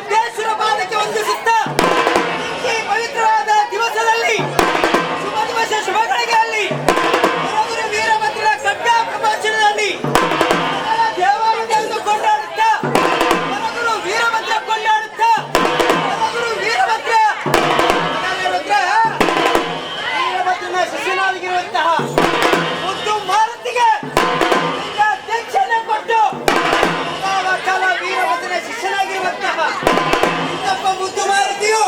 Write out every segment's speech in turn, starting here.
ಸಿದ್ದೇಶ್ವರ ಪಾದಕ್ಕೆ ವಂದಿಸುತ್ತಾ ಈ ಪವಿತ್ರವಾದ ದಿವಸದಲ್ಲಿ ಶುಭ ದಿವಸ ಶುಭಗಳಿಗೆ ಅಲ್ಲಿ ಗುರು ವೀರಭದ್ರ ಖಡ್ಗ ಪ್ರವಚನದಲ್ಲಿ ದೇವರನ್ನು ಕೊಂಡಾಡುತ್ತಾ ಗುರು ವೀರಭದ್ರ ಕೊಂಡಾಡುತ್ತಾ ಗುರು ವೀರಭದ್ರ ವೀರಭದ್ರನ ಶಿಷ್ಯನಾಗಿರುವಂತಹ ಮುದ್ದು ಮಾರುತಿಗೆ ದೀಕ್ಷೆಯನ್ನು ಕೊಟ್ಟು ಕಾಲ ವೀರಭದ್ರನ ಶಿಷ್ಯನಾಗಿರುವಂತಹ ಇಂಥಪ್ಪ ಮುದ್ದು ಮಾರುತಿಯು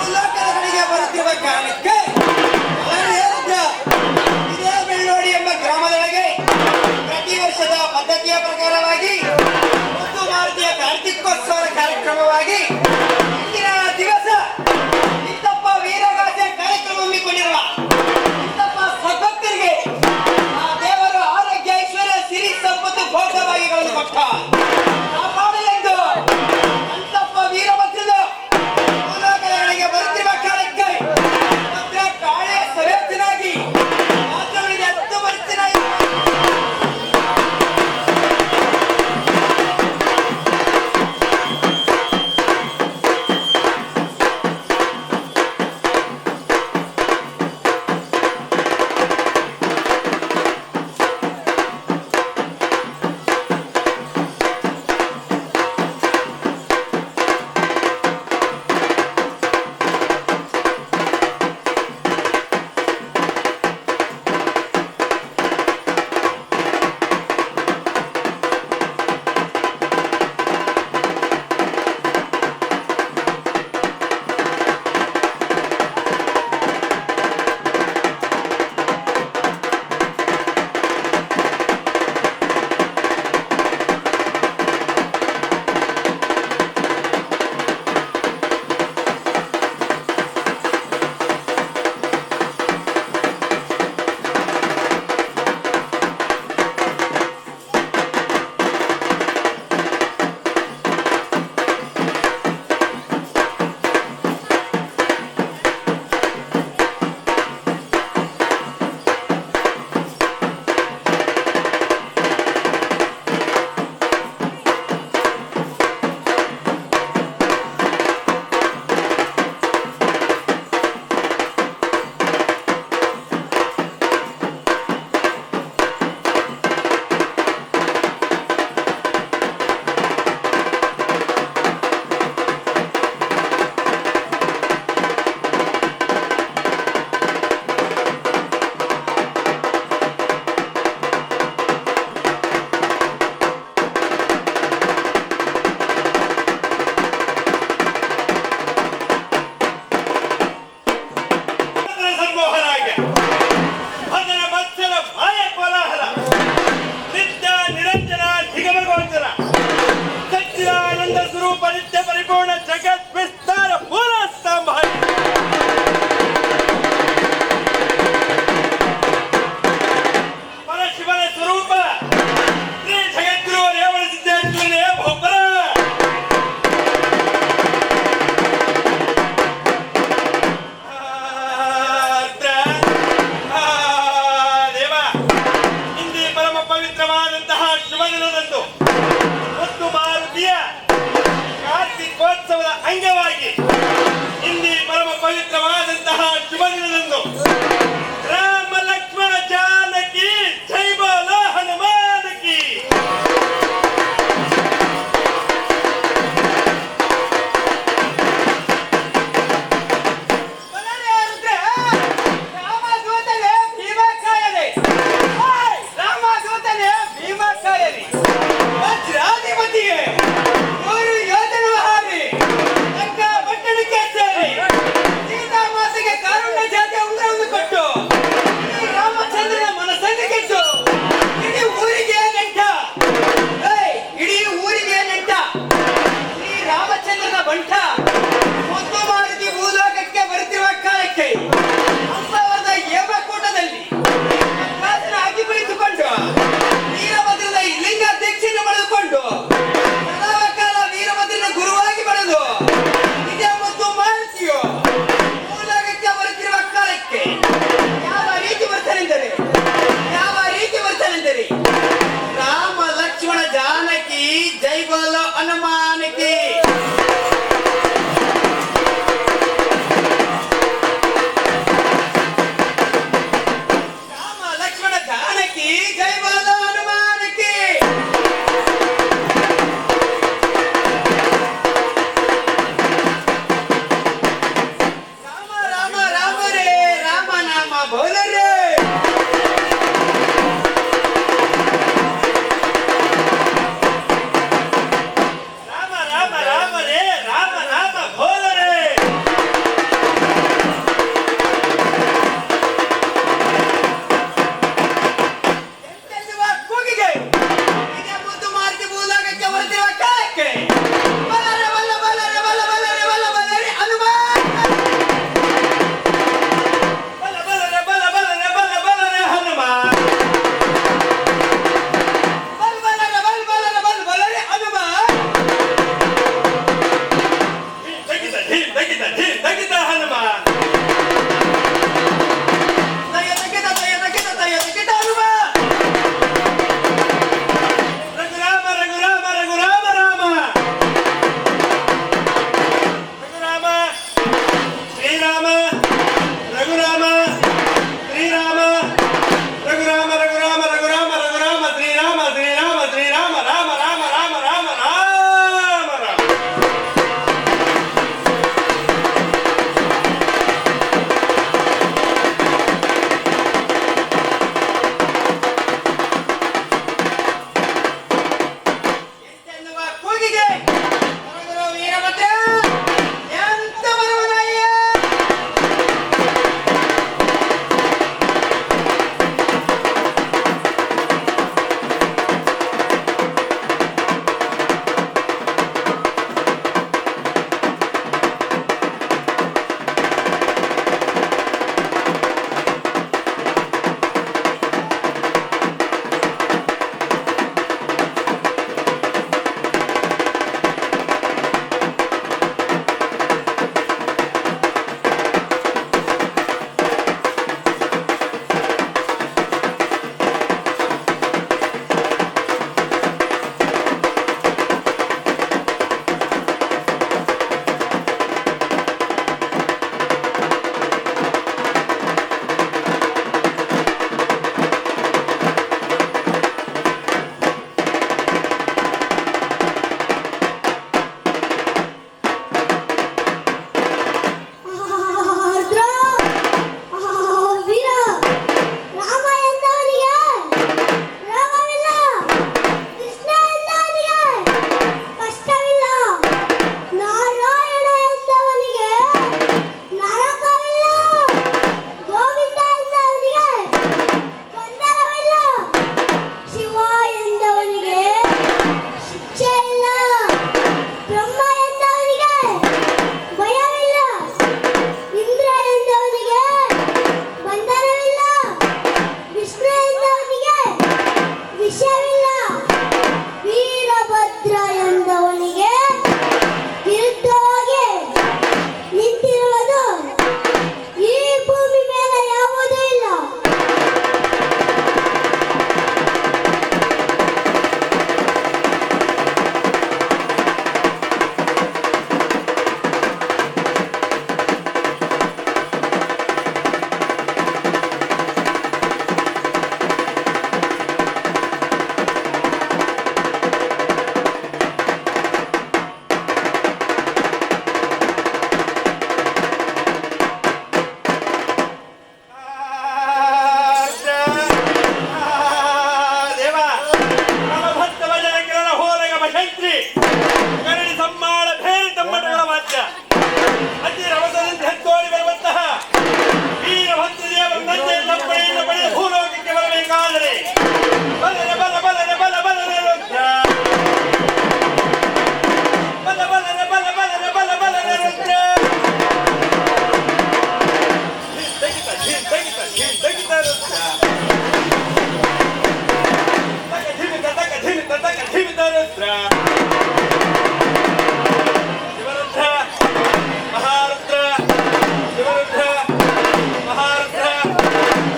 ಲೋಕಗಳಿಗೆ ಬರುತ್ತಿರುವ ಕಾಲಕ್ಕೆ ಅವರು ಹೇಳಿದ್ದ ಇದೇ ಬೆಳ್ಳೋಡಿ ಎಂಬ ಗ್ರಾಮದೊಳಗೆ ಪ್ರತಿ ವರ್ಷದ ಪದ್ಧತಿಯ ಪ್ರಕಾರವಾಗಿ ಮುದ್ದು ಮಾರುತಿಯ ಕಾರ್ತಿಕೋತ್ಸವದ ಕಾರ್ಯಕ್ರಮವಾಗಿ ಇಂದಿನ ದಿವಸ ಇಂಥಪ್ಪ ವೀರಗಾಸೆ ಕಾರ್ಯಕ್ರಮ ಹಮ್ಮಿಕೊಂಡಿರುವ ಇಂಥಪ್ಪ ಸದ್ಭಕ್ತರಿಗೆ ಆ ದೇವರು ಆರೋಗ್ಯ ಐಶ್ವರ್ಯ ಸಿರಿ ಸಂಪತ್ತು ಭೋಗಭಾಗ್ಯಗಳನ್ನು ಕೊಟ್ಟ ಕಾಪಾಡಲೆಂದು ಅಂತಪ್ಪ ವೀರಭದ್ರದ ಮೂಲಗಳಿಗೆ ಬರುತ್ತಿರುವ ಕಾಲಕ್ಕೆ ಭದ್ರ ಕಾಳೆ ಸವೇತನಾಗಿ ಮಾತ್ರಗಳಿಗೆ ಹತ್ತು ಬರ್ತಿನಾಗಿ ಕಾರ್ತಿಕೋತ್ಸವದ ಅಂಗ ವಜ್ರ ಅತಿ ರಭಸದಂತೆ ಹತ್ತೋಡಿ ಬರುವಂತಹ ವೀರಭದ್ರ ದೇವರ ತಂದೆ ತಪ್ಪಡೆಯಿಂದ ಪಡೆದ ಭೂಲೋಕಕ್ಕೆ ಬರಬೇಕಾದರೆ ಬಲನೆ ಬಲ ಬಲನೆ ಬಲ ಬಲನೆ ರುದ್ರ ಬಲ ಬಲನೆ ಬಲ ಬಲನೆ ಬಲ ಬಲನೆ ರುದ್ರ ತೆಗಿತ ತೆಗಿತ ತೆಗಿತ ರುದ್ರ ತಕ ಧಿಮಿತ ರುದ್ರ ಶಿವರುದ್ರ ಮಹಾರುದ್ರ ಶಿವರುದ್ರ ಮಹಾರುದ್ರ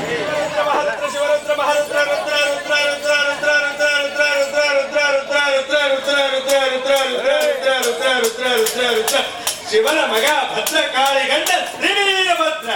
ಶಿವರುದ್ರ ಮಹಾರುದ್ರ ಶಿವರುದ್ರ ಮಹಾರುದ್ರ ರುದ್ರ ರುದ್ರ ರುದ್ರ ರುದ್ರ ರುದ್ರ ರುದ್ರ ರುದ್ರ ರುದ್ರ ರುದ್ರ ರುದ್ರ ರುದ್ರ ರುದ್ರ ರುದ್ರ ರುದ್ರ ರುದ್ರ ರುದ್ರ ರುದ್ರ ಶಿವನ ಮಗ ಭದ್ರ ಕಾಳಿ ಗಂಡ ಶ್ರೀವೀರಭದ್ರ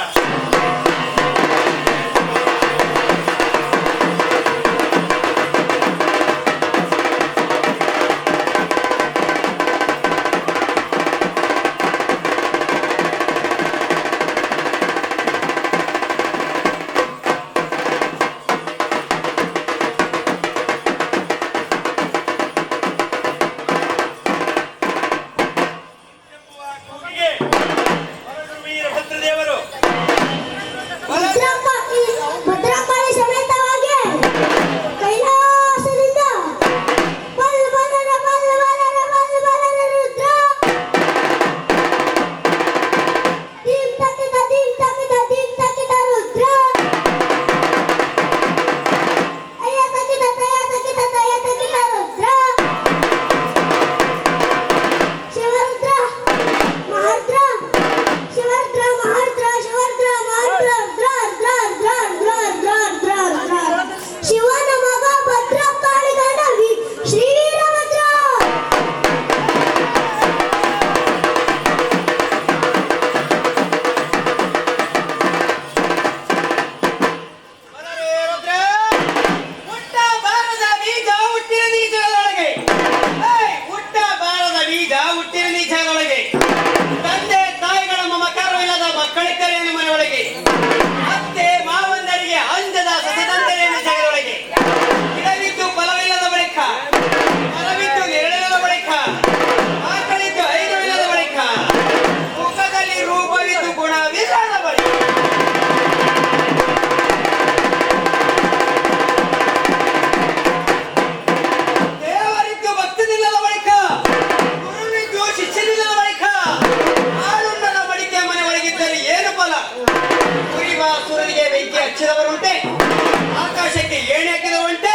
ಆಕಾಶಕ್ಕೆ ಏಣಿ ಹಾಕಿದವಂತೆ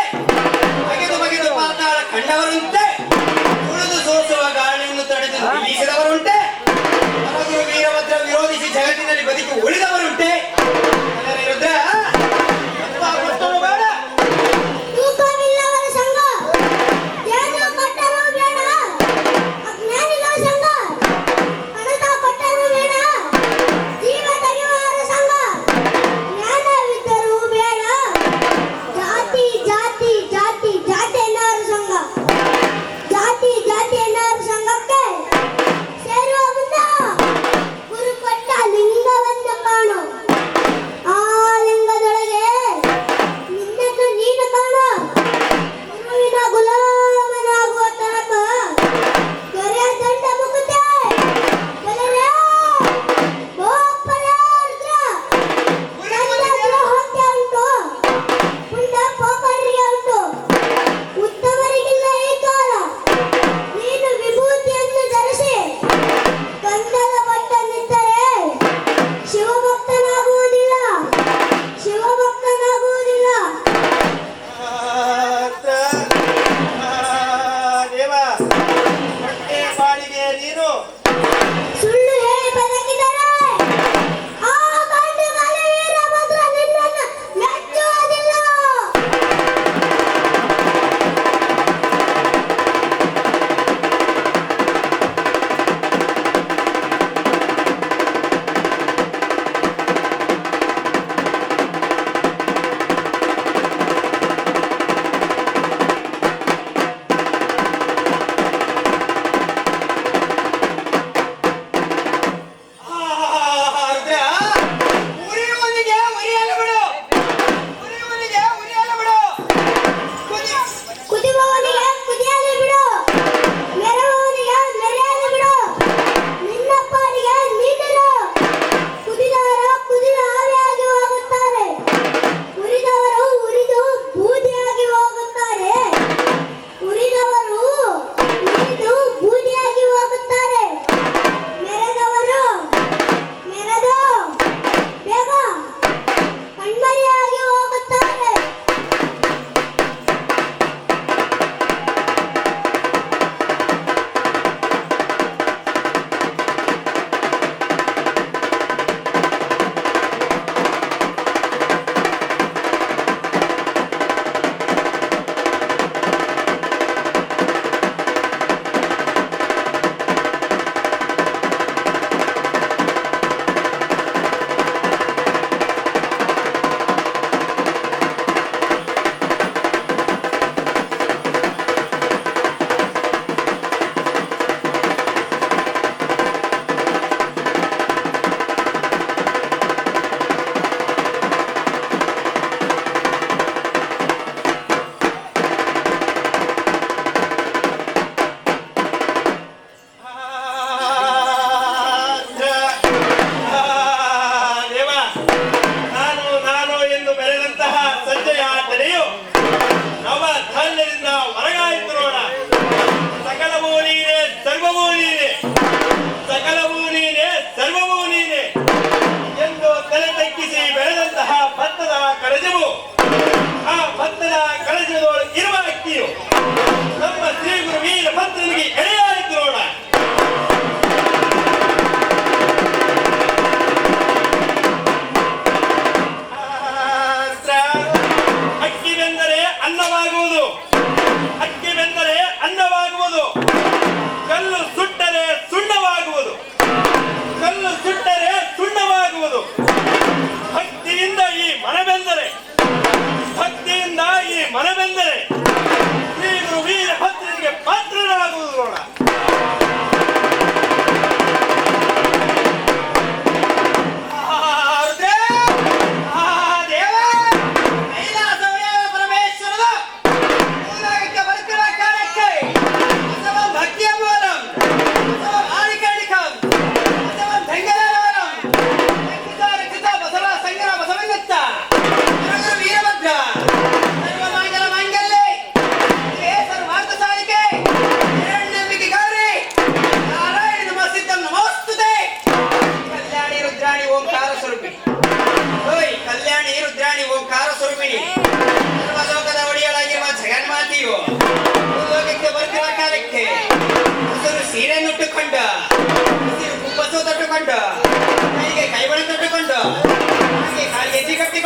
ಬಗೆದು ಬಗೆದು ಪಾತಾಳ ಕಂಡವರಂತೆ ಉಳಿದು ಸೋಸುವ ಗಾಳಿಯನ್ನು ತಡೆದು ನಿಲ್ಲಿಸಿದವರುಂಟೆ ಹೊರಗುರು ವೀರಭದ್ರ ವಿರೋಧಿಸಿ ಜಗತ್ತಿನಲ್ಲಿ ಬದುಕಿ ಉಳಿದವರುಂಟೆ ರುದ್ರ ಬೇಡ ಲಿಂಗವನ್ನು ಕಾಣು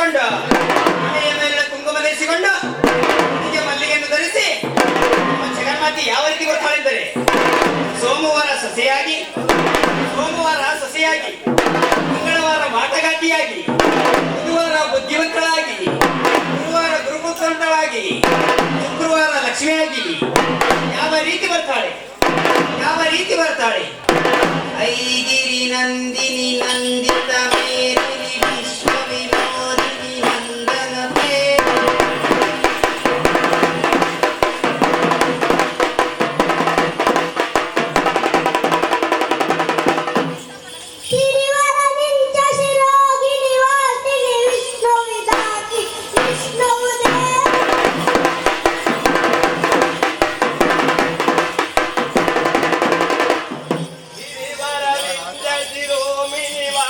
ಧರಿಸಿಕೊಂಡು ತಲೆಯ ಮೇಲೆ ಕುಂಕುಮ ಧರಿಸಿಕೊಂಡು ಹೀಗೆ ಮಲ್ಲಿಗೆಯನ್ನು ಧರಿಸಿ ನಮ್ಮ ಜಗನ್ಮಾತೆ ಯಾವ ರೀತಿ ಬರ್ತಾಳೆಂದರೆ ಸೋಮವಾರ ಸೊಸೆಯಾಗಿ ಮಂಗಳವಾರ ಮಾಟಗಾತಿಯಾಗಿ ಬುಧವಾರ ಬುದ್ಧಿವಂತಳಾಗಿ ಗುರುವಾರ ಗುರುಪುತ್ರಂತಳಾಗಿ ಶುಕ್ರವಾರ ಲಕ್ಷ್ಮಿಯಾಗಿ ಯಾವ ರೀತಿ ಬರ್ತಾಳೆ ಐಗಿರಿ ನಂದಿನಿ ನಂದಿತ ಮೇದಿನಿ ವಿಶ್ವ ವಿನೋದಿನಿ ನಂದನ ಶಿರೋಮಿನಿವಾ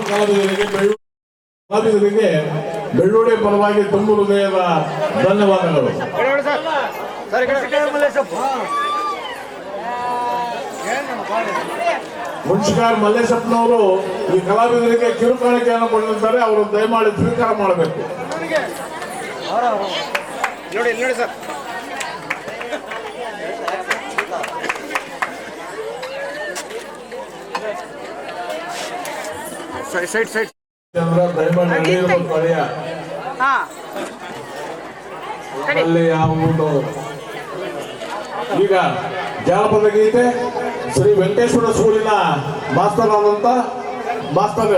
ಕಲಾವಿದರಿಗೆ ಬೆಳ್ಳುಳ್ಳಿ ಪರವಾಗಿ ತುಂಬ ಹೃದಯದ ಧನ್ಯವಾದಗಳು. ಮುನ್ಸಿಪಾಲ್ ಮಲ್ಲೇಶಪ್ಪನವರು ಈ ಕಲಾವಿದರಿಗೆ ಕಿರುಕಾಣಿಕೆಯನ್ನು ಕೊಟ್ಟಿದ್ದಾರೆ. ಅವರು ದಯಮಾಡಿ ಸ್ವೀಕಾರ ಮಾಡಬೇಕು. ನೋಡಿ ಸರ್. ಸೈಡ್ ಚಂದ್ರ ದಯಮಾಡಿ ನಡೆಯಬೇಕು. ಕಳೆಯ ಅಲ್ಲಿ ಯಾವುದು ಈಗ ಜಾನಪದ ಗೀತೆ ಶ್ರೀ ವೆಂಕಟೇಶ್ವರ ಸ್ಕೂಲಿನ ಮಾಸ್ತರ್ ಆದಂತ ಮಾಸ್ತರ್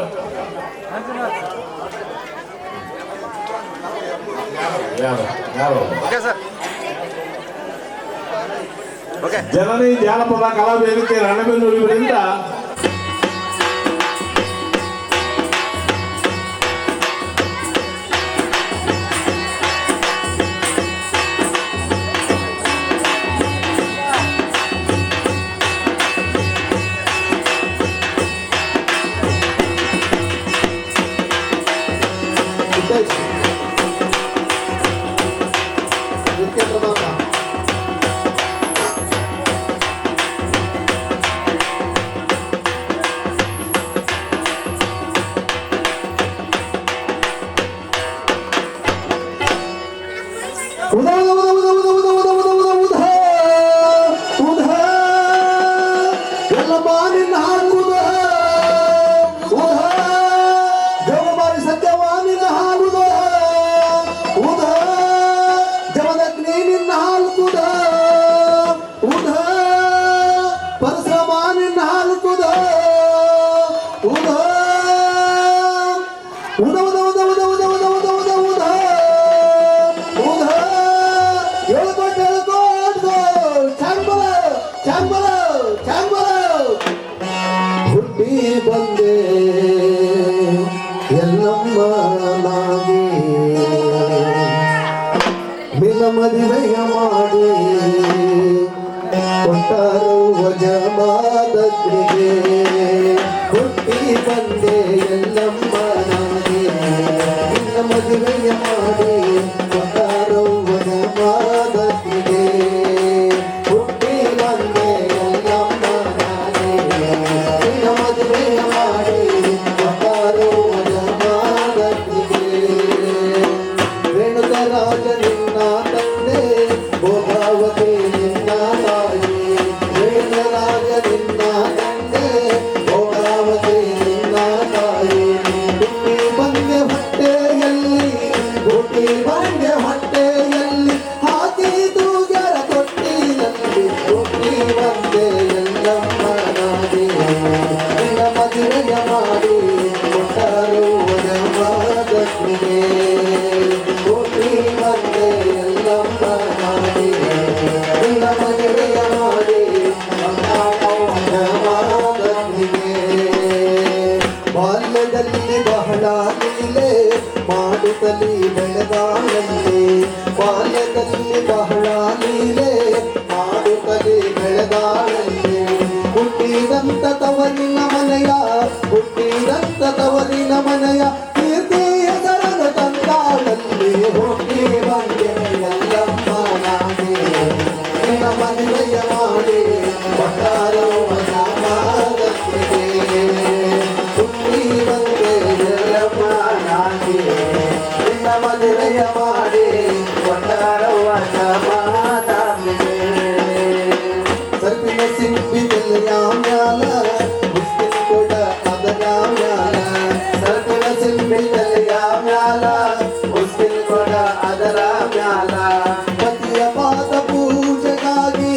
ಜನನಿ ಜಾನಪದ ಕಲಾ ವೇದಿಕೆ ರಾಣೆಬೆನ್ನೂರು ಇವರಿಂದ ಬಂದೆ ಎಲ್ಲಮ್ಮನಾಗಿ ನಿನ್ನ ಮದುವೆಯ ಮಾಡಿ ಕೊಟ್ಟರು ವಜಮಾದರಿಗೆ ಹುಟ್ಟಿ ಬಂದೆ ಎಲ್ಲಮ್ಮನಾಗಿ ನಿನ್ನ ಮದುವೆಯ ಮಾಡಿ ಕೊಟ್ಟರು ವಜಮಾದರಿಗೆ ಹುಟ್ಟಿ ಬಂದೆ ಎಲ್ಲಮ್ಮನಾಗಿ ನಿನ್ನ ಮದುವೆಯ ಮಾಡಿ ಕೊಟ್ಟರು ವಜಮಾದರಿಗೆ ರೇಣುಕರಾಜ ನಿನ್ನ ತಂದೆ ಭೋಗಾವತಿ ನಿನ್ನ ತಾಯಿ ರೇಣುಕರಾಜ ನಿನ್ನ ತಂದೆ ಭೋಗಾವತಿ ನಿನ್ನ ತಾಯಿ ಹುಟ್ಟಿ ಬಂದೆ ಹೊಟ್ಟೆಯಲ್ಲಿ ಹುಟ್ಟಿ ಬಂದೆ ಹೊಟ್ಟೆಯಲ್ಲಿ ಹಾಕಿದು ಗೆರ ತೊಟ್ಟಿನಲ್ಲಿ ಹುಟ್ಟಿ ಬಂದೆ ಎಲ್ಲಮ್ಮನಾಗಿ ನಿನ್ನ ಮದುವೆಯ ಮಾಡಿ ಕೊಟ್ಟರು ವರಮಾದನಿಗೆ ಹುಟ್ಟಿ ಬಂದೆ ಎಲ್ಲಮ್ಮನಾಗಿ ನಿನ್ನ ಮದುವೆಯ ಮಾಡಿ ವರಮಾದನಿಗೆ ಬಾಲ್ಯದಲ್ಲಿ ಬಹಳ ಲೀಲೆ ಮಾಡುತ್ತಲೇ ಬೆಳೆದಾಳಲ್ಲಿ ಬಾಲ್ಯದಲ್ಲಿ ಬಹಳ ಲೀಲೆ ಮಾಡುತ್ತಲೇ ಬೆಳೆದಾಳಲ್ಲಿ ಹುಟ್ಟಿದಂತ ತವರಿನ ಮನೆಯ ಹುಟ್ಟಿದಂತ ತವರಿನ ಮನೆಯ ಕೀರ್ತಿ ಹೆಸರನ್ನು ತಂದಾಳಲ್ಲಿ ಹುಟ್ಟಿ ಬಂದೆ ಎಲ್ಲಮ್ಮನಾಗಿ ನಿನ್ನ ಮದುವೆಯ ಮಾಡಿ ಕೊಟ್ಟರು ವರಮಾದನಿಗೆ ಹುಟ್ಟಿ ಬಂದೆ ಎಲ್ಲಮ್ಮನಾಗಿ ನಿನ್ನ ಮದುವೆಯ ಮಾಡಿ ಕೊಟ್ಟರು ವರಮಾದನಿಗೆ ಸರ್ಪಿನ ಸಿಂಪಿದೆಲ್ಲ ಮ್ಯಾಲ ಮುಸ್ಲಿಂ ಕೂಡ ಅದರ ಮ್ಯಾಲ ಸರ್ಪಿನ ಸಿಂಪಿದೆಲ್ಲ ಮ್ಯಾಲ ಮುಸ್ಲಿಂ ಕೂಡ ಅದರ ಮ್ಯಾಲ ಪತಿಯ ಪಾದ ಪೂಜೆಗಾಗಿ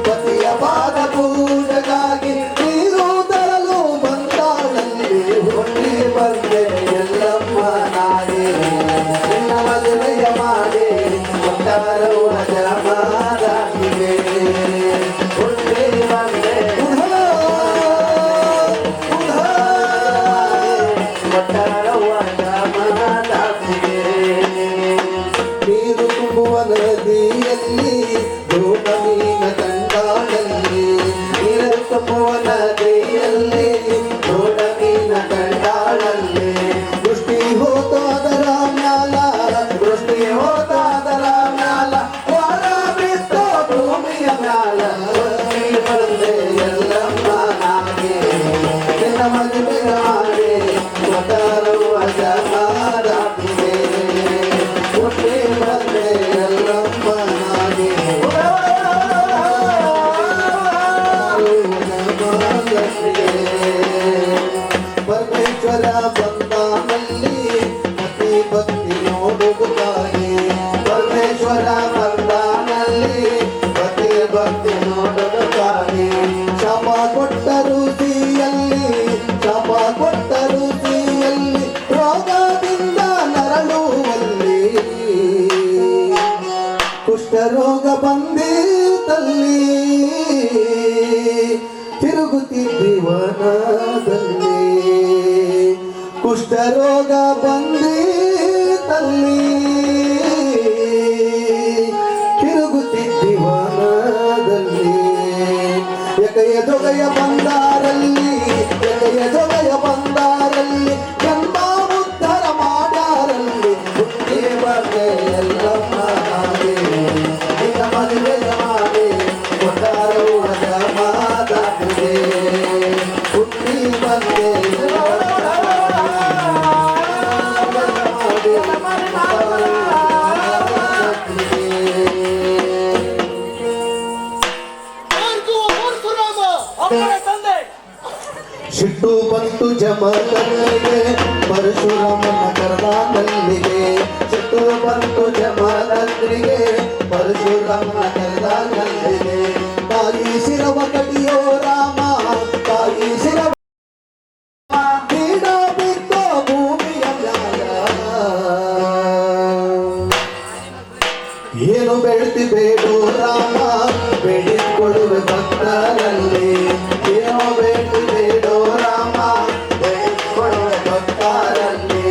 ಪತಿಯ ಪಾದ ಪೂಜೆಗಾಗಿ ನೀರು ತರಲು ಬಂದಾಳಲ್ಲಿ ಹುಟ್ಟಿ ಬಂದೆ ಎಲ್ಲಮ್ಮನಾಗಿ ನಿನ್ನ ಮದುವೆಯ ಮಾಡಿ ಕೊಟ್ಟರು ವರಮಾದನಿಗೆ ಹುಟ್ಟಿ ಬಂದೆ ಕೊಟ್ಟರು ವರಮಾದನಿಗೆ ನೀರು ತುಂಬುವ ನದಿಯಲ್ಲಿ ದೋಣ ಮೀನ ಕಂಡಾಳಲ್ಲಿ ನೀರು ತುಂಬುವ ನದಿಯಲ್ಲಿ ದೋಣ ಮೀನ ಕಂಡಾಳಲ್ಲಿ ಕುಷ್ಠರೋಗ ಬಂದಿತಲ್ಲಿ ತಿರುಗುತ್ತಿದ್ದಿ ವನದಲ್ಲಿ ಎಕೆಯ ಜೊಗೆಯ ಬಂದಾರಲ್ಲಿ ಎಕೆಯ ಜೊಗೆಯ ಬಂದಾರಲ್ಲಿ ಜನ್ಮ ಉದ್ಧಾರ ಮಾಡ್ಯಾರಲ್ಲಿ ಹುಟ್ಟಿ ಬಂದೆ ಎಲ್ಲಮ್ಮ ಹಾಗೆ ನಿನ್ನ ಮದುವೆಯ ಮಾಡಿ ಕೊಟ್ಟಾರ ಮಾತಾಡಿದೆ ಹುಟ್ಟಿ ಬಂದೆ ಸಿಟ್ಟು ಬಂತು ಜಮದಲ್ಲಿಗೆ ಪರಶುರಾಮನ ಕರೆದಾನಲ್ಲಿಗೆ ಸಿಟ್ಟು ಬಂತು ಜಮದಲ್ಲಿಗೆ ಪರಶುರಾಮನ ಕರೆದಾನಲ್ಲಿಗೆ ತಾಯಿ ಶಿರವ ಕಡಿಯೋ ರಾಮ ತಾಯಿ ಶಿರವ ಬಿತ್ತೋ ಭೂಮಿಯ ಏನು ಬೆಳೆದಿ ಬೇಡು ರಾಮ ಬೇಡಿಕೊಳ್ಳುವೆ ಭಕ್ತರಲ್ಲಿ ಏನೋ ಬೇಡಿ ಬೇಡೋ ರಾಮ ಬೇಡಿಕೊಳ್ಳುವೆ ಭಕ್ತರಲ್ಲಿ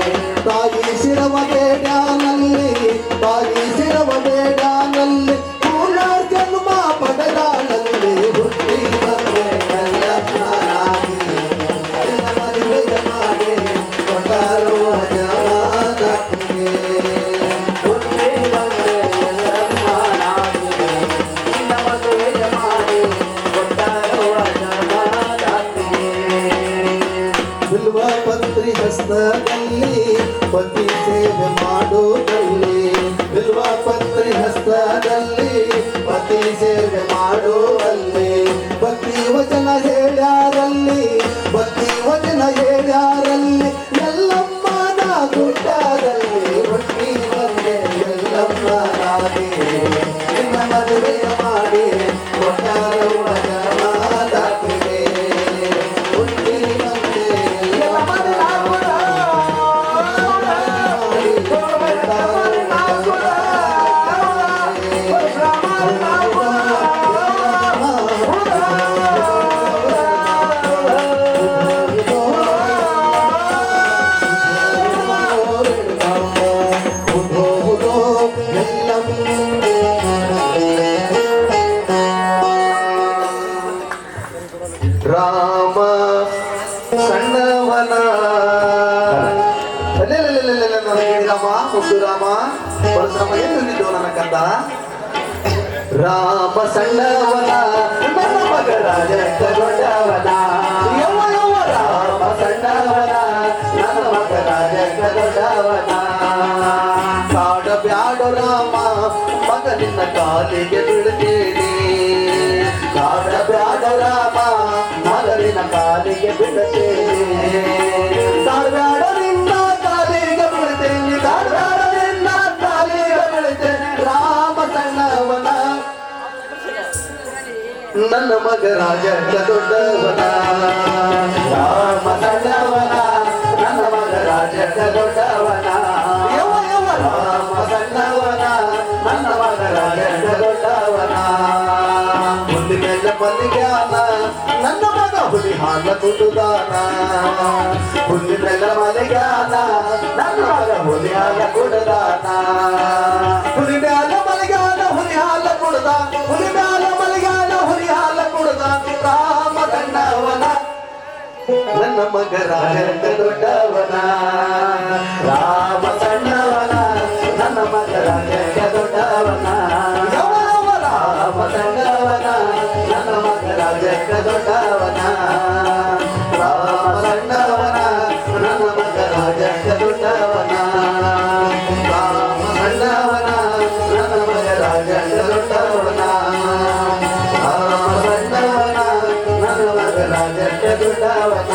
ತಾಯಿ ಶಿರವ ಬೇಡಾನಲ್ಲಿ ತಾಯಿ ಶಿರವ ಬೇಡಾನಲ್ಲಿ ಪುನರ್ಜನ್ಮ ಪಡೆದಾನಲ್ಲಿ ಹುಟ್ಟಿ ಬಂದೆ ಕಲ್ಯಾಣನಾಗಿ ನಿನ್ನ ಮದುವೆಯ ಮಾಡಿ ಕೊಟ್ಟಾರೋ ಜಮಾನಕ್ಕೆ ಹುಟ್ಟಿ ಬಂದೆ ಕಲ್ಯಾಣನಾಗಿ ನಿನ್ನ ಮದುವೆಯ ಮಾಡಿ ಕೊಟ್ಟಾರೋ ಜಮಾನಕ್ಕೆ ಬಿಲ್ವ ಪತ್ರಿ ಹಸ್ತದಲ್ಲಿ ಪತಿ ಸೇವೆ ಮಾಡುವಲ್ಲಿ ಬಿಲ್ವ ಪತ್ರಿ ಹಸ್ತದಲ್ಲಿ ಪತಿ ಸೇವೆ ಮಾಡುವಲ್ಲಿ ಭಕ್ತಿ ವಚನ ಹೇಳ್ಯಾರಲ್ಲಿ ಭಕ್ತಿ ವಚನ ಹೇಳ್ಯಾರಲ್ಲಿ ಎಲ್ಲಮ್ಮನ ಗುಡ್ಡದಲ್ಲಿ ಹುಟ್ಟಿ ಬಂದೆ ಎಲ್ಲಮ್ಮನಾಗಿ ನಿನ್ನ ಮದುವೆಯ ಮಾಡಿ ಕೊಟ್ಟಾರೋ ಜಮಾನಕ್ಕೆ ಹುಟ್ಟಿ ಬಂದೆ ರಾಮ ಸಣ್ಣವನ ರಾಮ ಮುದ್ದು ರಾಮ ಪರಶುರಾಮ ಎಲ್ಲಿದ್ದು ನನ್ನ ಕಂದ ರಾಮ ಸಣ್ಣವನ ನನ್ನ ಮಗ ರಾಜ ದೊಡ್ಡವನ ಯವ್ವ ಯವ್ವ ರಾಮ ಸಣ್ಣವನ ನನ್ನ ಮಗ ರಾಜ ದೊಡ್ಡವನ ಕಾಡ ಬ್ಯಾಡೋ ರಾಮ ಮಗ ನಿನ್ನ ಕಾಲಿಗೆ ಬಿಡ್ತೇನೆ ಕಾಡ ಬ್ಯಾಡ ರಾಮ ಮಗನಿನ ಕಾಲಿಗೆ ಬಿಡುತ್ತೇನೆ ಕಾಡಬ್ಯಾಡ ನಿನ್ನ ಕಾಲಿಗೆ ಬಿಡುತ್ತೇನೆ ಕಾಡಬ್ಯಾಡ ನಿನ್ನ ಕಾಲಿಗೆ ಬಿಡುತ್ತೇನೆ ರಾಮ ಸಣ್ಣವನ ನನ್ನ ಮಗ ರಾಜ ದೊಡ್ಡವನ ರಾಮ ಸಣ್ಣವನ ನನ್ನ ಮಗ ರಾಜ ದೊಡ್ಡವನ ಯವ್ವ ಯವ್ವ ರಾಮ ಸಣ್ಣವನ ನನ್ನ ಮಗ ರಾಜ ದೊಡ್ಡವನ ಹುಲಿ ಮೇಲೆ ಮಲಿಗಾನ ನನ್ನ ಮಗ ಹುಲಿ ಹಾಲ ಕುಡುದಾನ ಹುಲಿ ಮೇಲೆ ಮಲಿಗಾನ ನನ್ನ ಮಗ ಹುಲಿ ಹಾಲ ಕುಡುದಾನ ಹುಲಿ ಮೇಲೆ ಮಲಿಗಾನ ಹುಲಿ ಹಾಲ ಕುಡುದ ಹುಲಿ ಮೇಲೆ ಮಲಿಗಾನ ಹುಲಿ ಹಾಲ ಕುಡುದ ರಾಮ ಸಣ್ಣವನ ನನ್ನ ಮಗ ರಾಜ ದೊಡ್ಡವನ ರಾಮ ಸಣ್ಣವನ ನನ್ನ ಮಗ ರಾಜ ದೊಡ್ಡವನ ರಾಮ ಸಣ್ಣವನ ನನ್ನ ಮಗ ರಾಜ ದೊಡ್ಡವನ ರಾಮ ಸಣ್ಣವನ ನನ್ನ ಮಗ ರಾಜ ದೊಡ್ಡವನ ರಾಮ ಸಣ್ಣವನ ನನ್ನ ಮಗ ರಾಜ ದೊಡ್ಡವನ ರಾಮ ಸಣ್ಣವನ ನನ್ನ ಮಗ ರಾಜ ದೊಡ್ಡವನ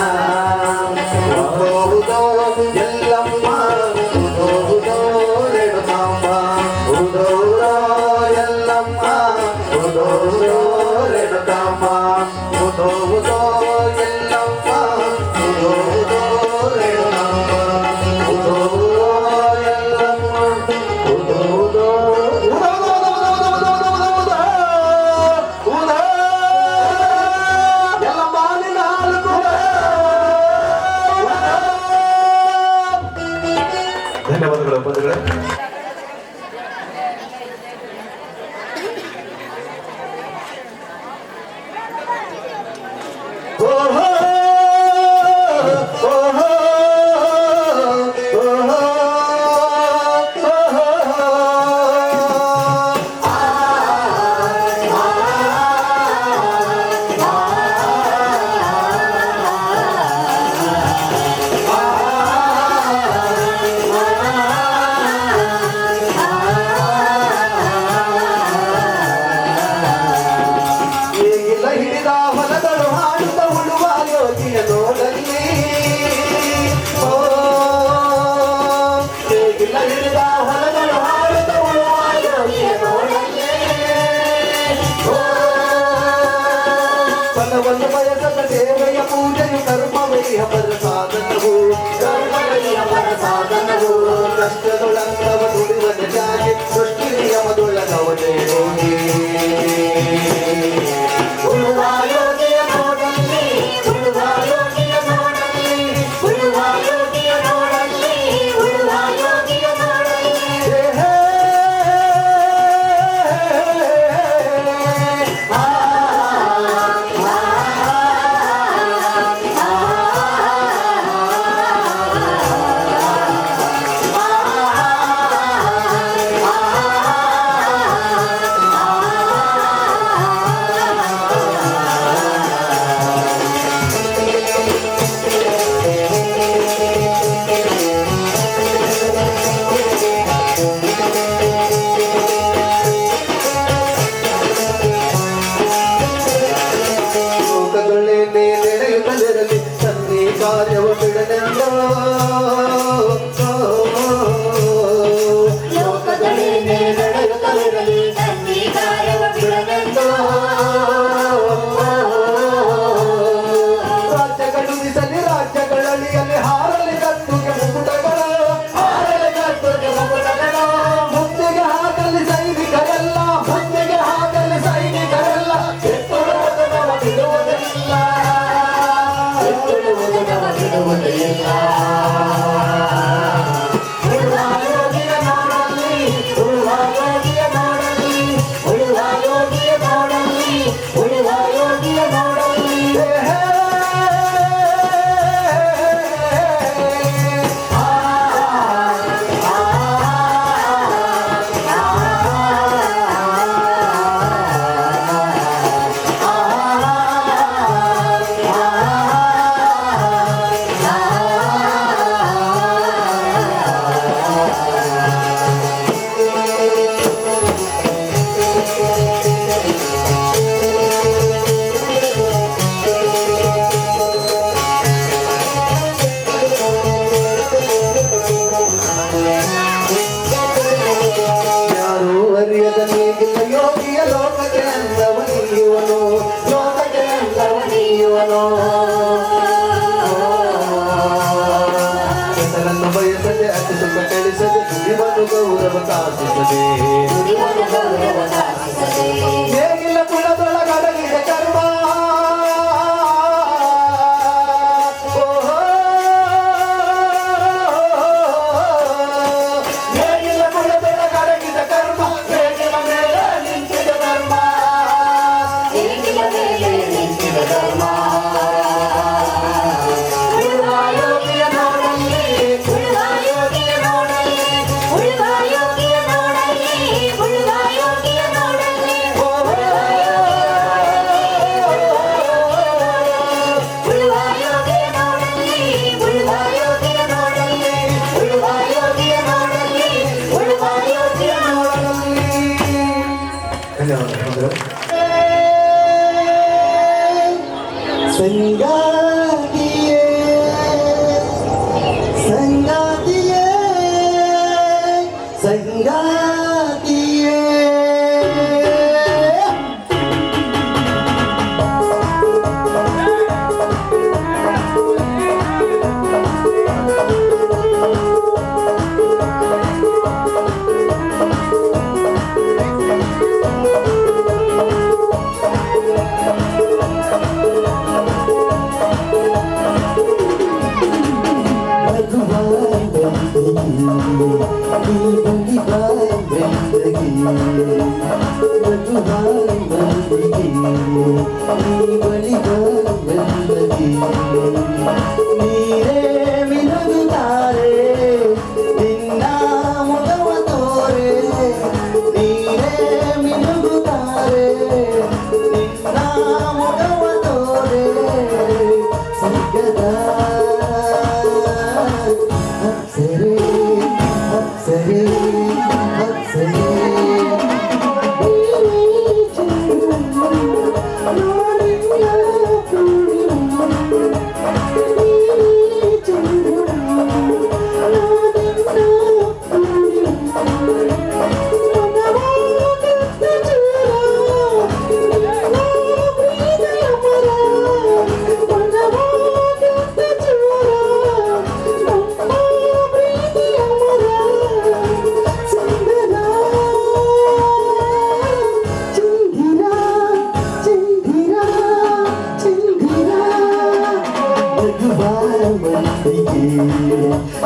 ಧನ್ಯವಾದಗಳು ಬಂಧುಗಳೇ. ಫಲವನ್ನು ಬಯಸದ ದೇವಯ ಪೂಜೆಯು ಕರ್ಮವೇ ಅವರ ಸಾಧನವು, ಕಷ್ಟದೊಳಂಗವ ದುಡಿವ ಜಾಗಿ ಸೃಷ್ಟಿ ನಿಯಮದೊಳಗವನೇ ಹೋಗಿ ಉಳುವ ಯೋಗಿಯ ನೋಡಲ್ಲಿ, ಉಳುವ ಯೋಗಿಯ ನೋಡಲ್ಲಿ, ಉಳುವ ಯೋಗಿಯ ನೋಡಲ್ಲಿ, ಉಳುವ ಯೋಗಿಯ ನೋಡಲ್ಲಿ. ನಡೆಯುತ್ತಲಿರಲಿ ತನ್ನಿ ಕಾರ್ಯವ ಬಿಡನೆಂದ ಲೋಕದಲ್ಲಿ ನಡೆಯುತ್ತಲಿರಲಿ ತನ್ನಿ ಕಾರ್ಯವ ಬಿಡನೆಂದ ರಾಜ್ಯಗಳು ಬಿಸಲಿ ರಾಜ್ಯಗಳಳಿಯಲ್ಲಿ ಹಾರಲಿ ಕತ್ತುಗೆ ಮುಕುಟಗಳ, ಹಾರಲಿ ಕತ್ತುಗೆ ಮುಕುಟಗಳ, ಮುತ್ತಿಗೆ ಹಾಕಲಿ ಸೈನಿಕರೆಲ್ಲ, ಮುತ್ತಿಗೆ ಹಾಕಲಿ ಸೈನಿಕರೆಲ್ಲ, ಎತ್ತುಡುವುದು ನವ ಬಿಡುವುದಿಲ್ಲ, ಎತ್ತುಡುವುದು ನವ ಬಿಡುವುದಿಲ್ಲ. ಉಳುವ ಯೋಗಿಯ ನೋಡಲ್ಲಿ, ಉಳುವ ಯೋಗಿಯ ನೋಡಲ್ಲಿ, ಉಳುವ ಯೋಗಿಯ ನೋಡಲ್ಲಿ, ಉಳುವ ಯೋಗಿಯ ನೋಡಲ್ಲಿ. ಯಾರು ಅರಿಯದ ನೀಗಿಲ್ಲ ಯೋಗಿಯ ಲೋಕಕ್ಕೆ ಅಂದವನೀಯುವನು, ಲೋಕಕ್ಕೆ ಅಂದವನೀಯುವನು. ಹೆಸರನ್ನು ಬಯಸದೆ ಅತಿ ಸುಖ ಕಳಿಸದೆ ಇವನು ಗೌರವ ಕಾಸಿಸದೆ, ಹೇಗಿಲ್ಲ ಕುಲದೊಳಗಡಗಿದ ಕರ್ಮ, ಹೇಗಿಲ್ಲ ಕುಲದೊಳಗಡಗಿದ ಕರ್ಮ, ಹೇಗಿಲ್ಲ ಮೇಲೆ ನಿಂತಿದ ಧರ್ಮ, ಹೇಗಿಲ್ಲ ಮೇಲೆ ನಿಂತಿದ ಧರ್ಮ. ಉಳುವ ಯೋಗಿಯ ನೋಡಲ್ಲಿ, ಉಳುವ ಯೋಗಿಯ ನೋಡಲ್ಲಿ, ಉಳುವ ಯೋಗಿಯ ನೋಡಲ್ಲಿ, ಉಳುವ ಯೋಗಿಯ ನೋಡಲ್ಲಿ, ಉಳುವ ಯೋಗಿಯ ನೋಡಲ್ಲಿ, ಉಳುವ ಯೋಗಿಯ ನೋಡಲ್ಲಿ, ಉಳುವ ಯೋಗಿಯ ನೋಡಲ್ಲಿ, ಉಳುವ ಯೋಗಿಯ ನೋಡಲ್ಲಿ. ಧನ್ಯವಾದಗಳು. ಸಂಗಾತಿಯೇ ಸಂಗಾತಿಯೇ ಸಂಗಾತಿಯೇ ಭಗವಂತ ನೀರೇ ಮಿನುಗುತ್ತಾರೆ ನಿನ್ನ ಮುಖವ ತೋರೆ ನೀರೇ ಮಿನುಗುತ್ತಾರೆ ನಿನ್ನ ಮುಖವ ತೋರೆ ಸ್ವರ್ಗದ ಅಪ್ಸರೆ ಅಪ್ಸರೆ ಅಪ್ಸರೆ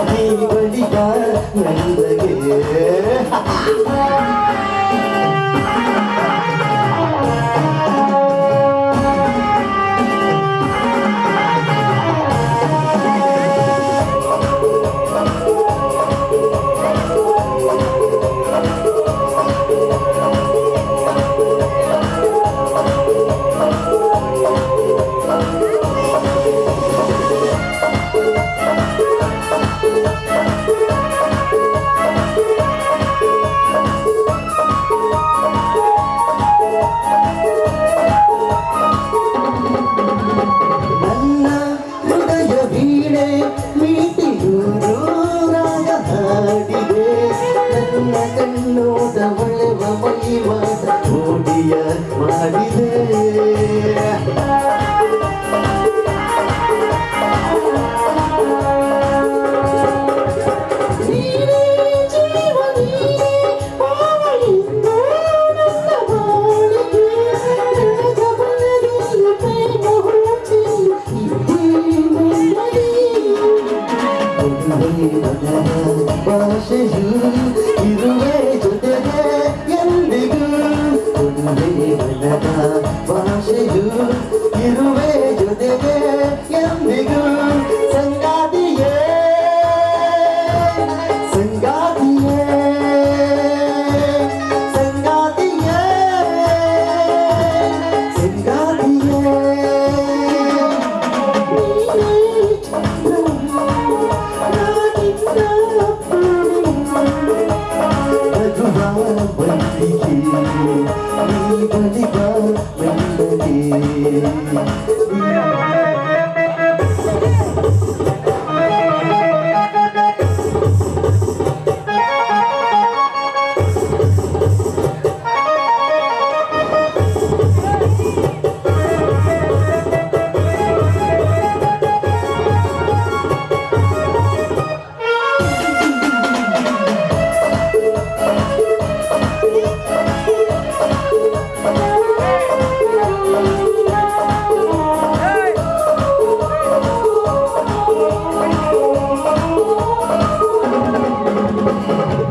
ನೀ ಬಳಿಗ ಮೆಲ್ಲಗೆ ನನ್ನ ಹೃದಯ ವೀಣೆ ಮೀಟಿಯೂರು ರಾಗ ಹಾಡಿದೆ ನನ್ನ ಕಣ್ಣೋದ ಹೊಳೆವ ಮೈ ಮಾತ ಓಡಿಯ ಮಾಡಿದೆ ನೀನೇ ಜೀವ ನೀನೇ ಪಾವಳಿಂದು ನನ್ನ ಬಾಳಿಗೆ ನನಗ ಬಲದಲ್ಲಿ ಪ್ರೇಮ ಹುಚ್ಚಿ ಇದ್ದೇ ನೆಮ್ಮದಿ ಕೊಡುವೆ ಮನದ ಭಾಷೆಯು ಇರುವೆ ಜೊತೆಗೆ ಎಂದಿಗೂ ಕೊಡುವೆ ಮನದ ಭಾಷೆಯು ಇರುವೆ ಜೊತೆಗೆ ಎಂದಿಗೂ ಸಂಗಾತಿಯೇ ಸಂಗಾತಿಯೇ ಸಂಗಾತಿಯೇ ಸಂಗಾತಿಯೇ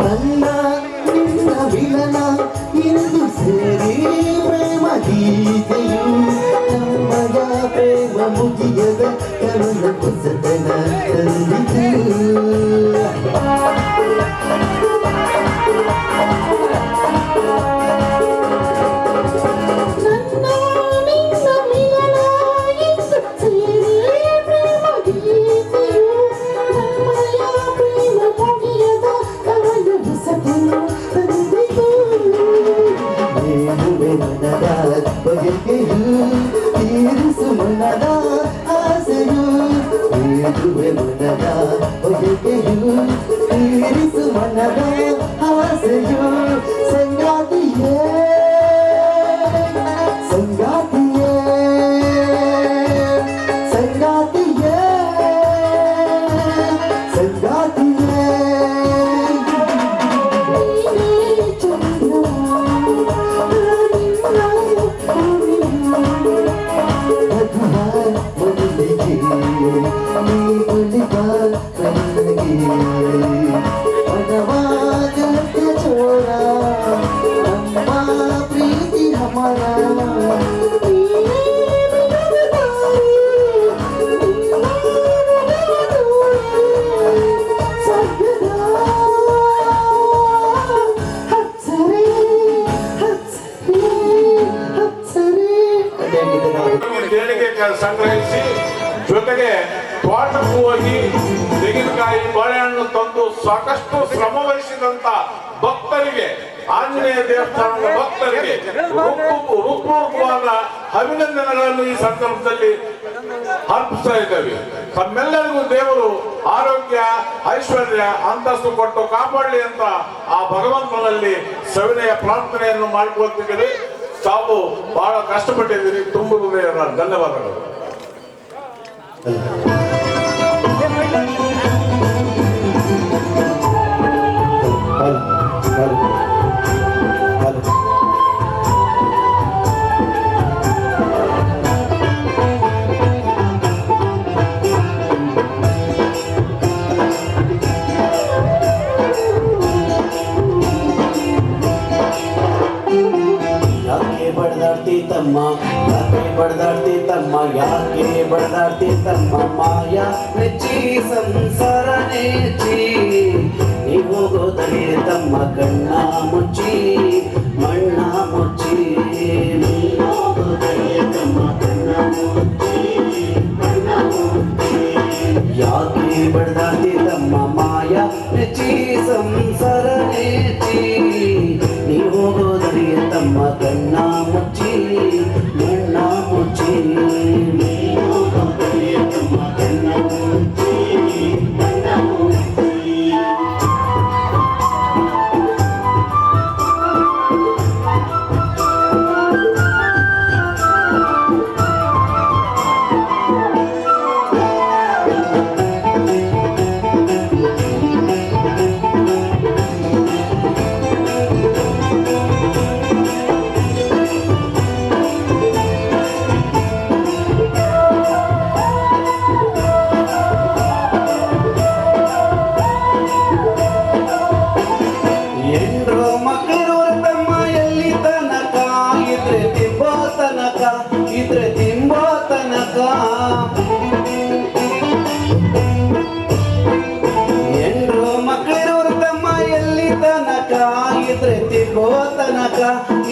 ನನ್ನ ನಿನ್ನ ವಿಲನ ಇಂದು ಸೇರಿ ಪ್ರೇಮ ಗೀತೆಯು ನಮ್ಮಯ ಪ್ರೇಮ ಮುಗಿಯದ ಕರುಣ ಕುಸತನ ತಂದಿತು ಬಗೆಗೆಯು ತೀರಿಸು ಮನದ ಆಸೆಯು ಬೇಡುವೆ ಮನದ ಬಗೆಗೆಯು ತೀರಿಸು ಮನದ ಆಸೆಯು ಸಂಗಾತಿಯೇ ಸಂಗಾತಿಯೇ ಸಂಗಾತಿಯೇ ಸಂಗಾತಿಯೇ ನೀ ಬಳಿಗ ನನಗೆ ಹೋಗಿ ತೆಂಗಿನಕಾಯಿ ಬಾಳೆಹಣ್ಣು ತಂದು ಸಾಕಷ್ಟು ಶ್ರಮ ವಹಿಸಿದಂತ ಭಕ್ತರಿಗೆ, ಆಂಜನೇಯ ದೇವಸ್ಥಾನದ ಭಕ್ತರಿಗೆ ರೂಪೂರ್ವಕವಾದ ಅಭಿನಂದನೆಗಳನ್ನು ಈ ಸಂದರ್ಭದಲ್ಲಿ ಅರ್ಪಿಸ್ತಾ ಇದ್ದೇವೆ. ತಮ್ಮೆಲ್ಲರಿಗೂ ದೇವರು ಆರೋಗ್ಯ, ಐಶ್ವರ್ಯ, ಅಂತಸ್ತು ಕೊಟ್ಟು ಕಾಪಾಡಲಿ ಅಂತ ಆ ಭಗವಂತನಲ್ಲಿ ಸವಿನಯ ಪ್ರಾರ್ಥನೆಯನ್ನು ಮಾಡಿಕೊಳ್ತಿದ್ದೀರಿ. ತಾವು ಬಹಳ ಕಷ್ಟಪಟ್ಟಿದ್ದೀರಿ. ತುಂಬ ಹೃದಯದ ಧನ್ಯವಾದಗಳು. ಬಡದಾಡ್ತಿ ತಮ್ಮ ಯಾಕೆ ಬಡದಾಡ್ತಿ ತಮ್ಮ ಮಾಯ ನೆಚ್ಚಿ ಸಂಸಾರ ನೆಚ್ಚಿ ನೀ ಹೋಗೋದರೆ ತಮ್ಮ ಕಣ್ಣ ಮುಚ್ಚಿ ಮಣ್ಣ ಮುಚ್ಚಿ ನೀ ಹೋಗೋದರೆ ತಮ್ಮ ಕಣ್ಣ ಮುಚ್ಚಿ ಮಣ್ಣ ಮುಚ್ಚಿ ಯಾಕೆ ಬಡದಾಡ್ತಿ ತಮ್ಮ ಮಾಯ ನೆಚ್ಚಿ ಸಂಸಾರ ನೆಚ್ಚಿ ನೀ ಹೋಗೋದರೆ ತಮ್ಮ ಕಣ್ಣ ಮುಚ್ಚಿ ಮಣ್ಣ ಮುಚ್ಚಿ ನೀ ಹೋಗೋದರೆ ತಮ್ಮ ಕಣ್ಣ ಮುಚ್ಚಿ ಮಣ್ಣ ಮುಚ್ಚಿ.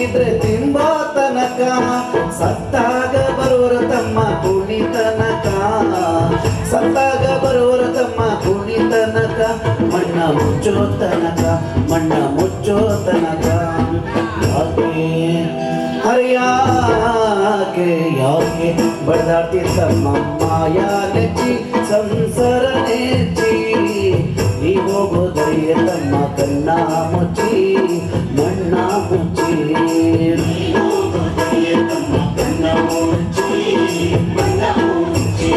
ಇದ್ರೆ ತಿಂಬೋ ತನಕ ಸತ್ತಾಗ ಬರುವರು ತಮ್ಮ ಕುಣಿತನಕ ಸತ್ತಾಗ ಬರುವರು ತಮ್ಮ ಕುಣಿತನಕ ಮಣ್ಣ ಮುಚ್ಚೋ ತನಕ ಮಣ್ಣ ಮುಚ್ಚೋ ತನಕ ಯಾಕೆ ಹರಿಯಾಕೆ ಯಾಕೆ ಬಡದಾಡ್ತಿ ತಮ್ಮ ಮಾಯಾ ನೆಚ್ಚಿ ಸಂಸಾರ ನೆಚ್ಚಿ ನೀ ಹೋಗೋದರಿಯ ತಮ್ಮ ಕಣ್ಣ ಮುಚ್ಚಿ ಮಣ್ಣ ಮುಚ್ಚಿ ನೀ ಹೋಗೋದರಿಯ ತಮ್ಮ ಕಣ್ಣ ಮುಚ್ಚಿ ಮಣ್ಣ ಮುಚ್ಚಿ.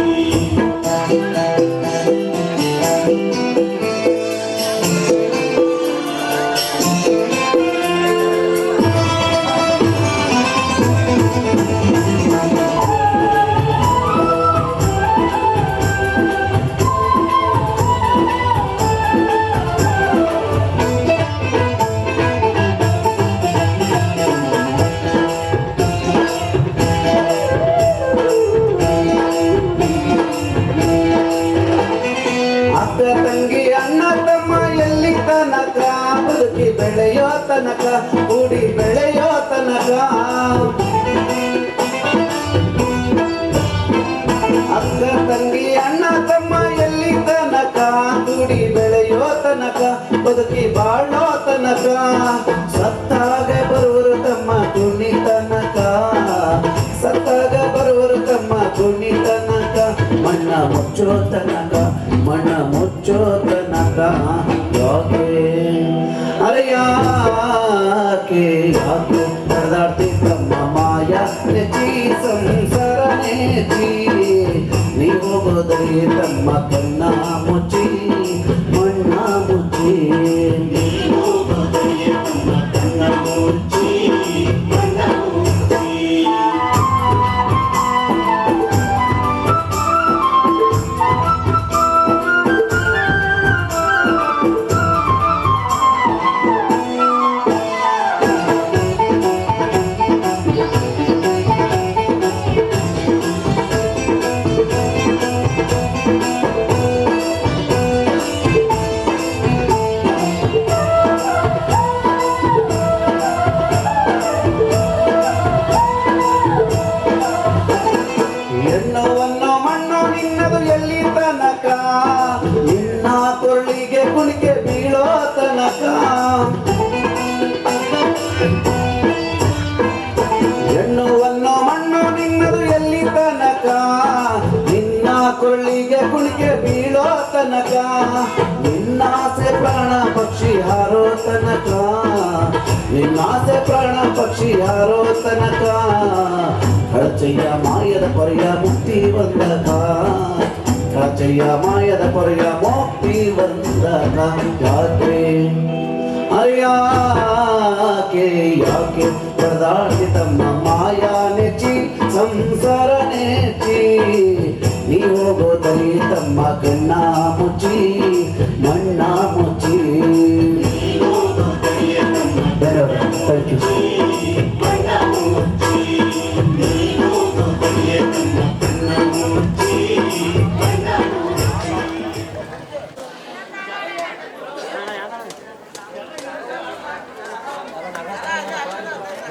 ಬೆಳೆಯೋ ತನಕ ಕೂಡಿ ಬೆಳೆಯೋ ತನಕ ಅಕ್ಕ ತಂಗಿ ಅಣ್ಣ ತಮ್ಮ ಎಲ್ಲಿ ತನಕ ಕೂಡಿ ಬೆಳೆಯೋ ತನಕ ಬದುಕಿ ಬಾಳೋ ತನಕ ಸತ್ತಾಗ ಬರುವರು ತಮ್ಮ ಕುಣಿ ತನಕ ಸತ್ತಾಗ ಬರುವರು ತಮ್ಮ ಕುಣಿ ತನಕ ಮಣ್ಣ ಮುಚ್ಚೋ ತನಕ ಮಣ್ಣ ಮುಚ್ಚೋ ತನಕ ಯಾಕೆ ಅರೆಯಾಕೆ ಯಾಕೆ ಬಡದಾಡ್ತಿ ತಮ್ಮ ಮಾಯ ನೆಚ್ಚಿ ಸಂಸಾರ ನೆಚ್ಚಿ ನೀ ಹೋಗೋದರೆ ತಮ್ಮ ಕಣ್ಣ ಮುಚ್ಚಿ ಮಣ್ಣ ಮುಚ್ಚಿ ನೀ ಹೋಗೋದರೆ ತಮ್ಮ ಕಣ್ಣ ಮುಚ್ಚಿ ಮಣ್ಣ ಮುಚ್ಚಿ. ಬೀಳೋ ತನಕ ಹೆಣ್ಣುವನ್ನು ಮಣ್ಣು ನಿನ್ನದು ಎಲ್ಲಿ ತನಕ ನಿನ್ನ ಕೊಳ್ಳಿಗೆ ಕುಣಿಕೆ ಬೀಳೋ ತನಕ ನಿನ್ನಾಸೆ ಪ್ರಾಣ ಪಕ್ಷಿ ಹಾರೋ ತನಕ ನಿನ್ನಾಸೆ ಪ್ರಾಣ ಪಕ್ಷಿ ಹಾರೋ ತನಕ ಕಳಚಯ್ಯ ಮಾಯದ ಪರ್ಯ ಮುಕ್ತಿ ಬಂದಕ ಕಳಚಯ್ಯ ಮಾಯದ ಪರ್ಯ ಮುಕ್ತಿ ಬಂದಕ ಯಾಕೆ ಅಯ್ಯಾಕೆ ಯಾಕೆ ಪರದಾಡಿ ತಮ್ಮ ಮಾಯಾ ನೆಚ್ಚಿ ಸಂಸಾರ ನೆಚ್ಚಿ ನೀ ಹೋಗೋದಲ್ಲಿ ತಮ್ಮ ಕಣ್ಣ ಮುಚ್ಚಿ ಮಣ್ಣ ಮುಚ್ಚಿ ಥ್ಯಾಂಕ್ ಯು.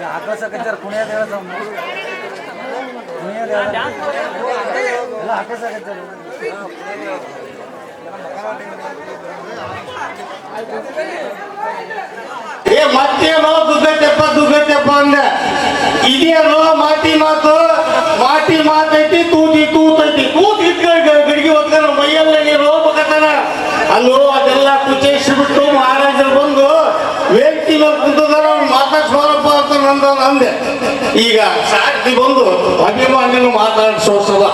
ಹಾಕೋಸಕತ್ತಾರ ಕುಣಿಯೋದು ಹೇಳೋದು ಕುಣಿಯೋದು ಎಲ್ಲ ಹಾಕೋಸಕತ್ತಾರ ಮತ್ತೇನೋ ದುಗ್ಗಟ್ಟೆಪ್ಪ ಅಂದೆ ಇದೇನೋ ಮಾತಿ ಮಾತೈತಿ ತೂತೈತಿ ಗಡಿಗೆ ಹೊತ್ಕೊಂಡು ಮೈಯಲ್ಲ ನೀರು ಹೋಗ್ಬೇಕತ್ತಾನ ಅಲ್ಲೋ ಅದೆಲ್ಲ ಕುಚೇಸಿಬಿಟ್ಟು ಮಹಾರಾಜರು ಬಂದು ವೇದಿಕೆ ಮೇಲೆ ಕುಂತದಾರ ಮಾತಾಡ್ಸೋರಪ್ಪ ಅಂತ ಅಂದೆ ಈಗ ಸಾಕ್ಷಿ ಬಂದು ಅಭಿಮಾನ್ಯನು ಮಾತಾಡಿಸೋಸದ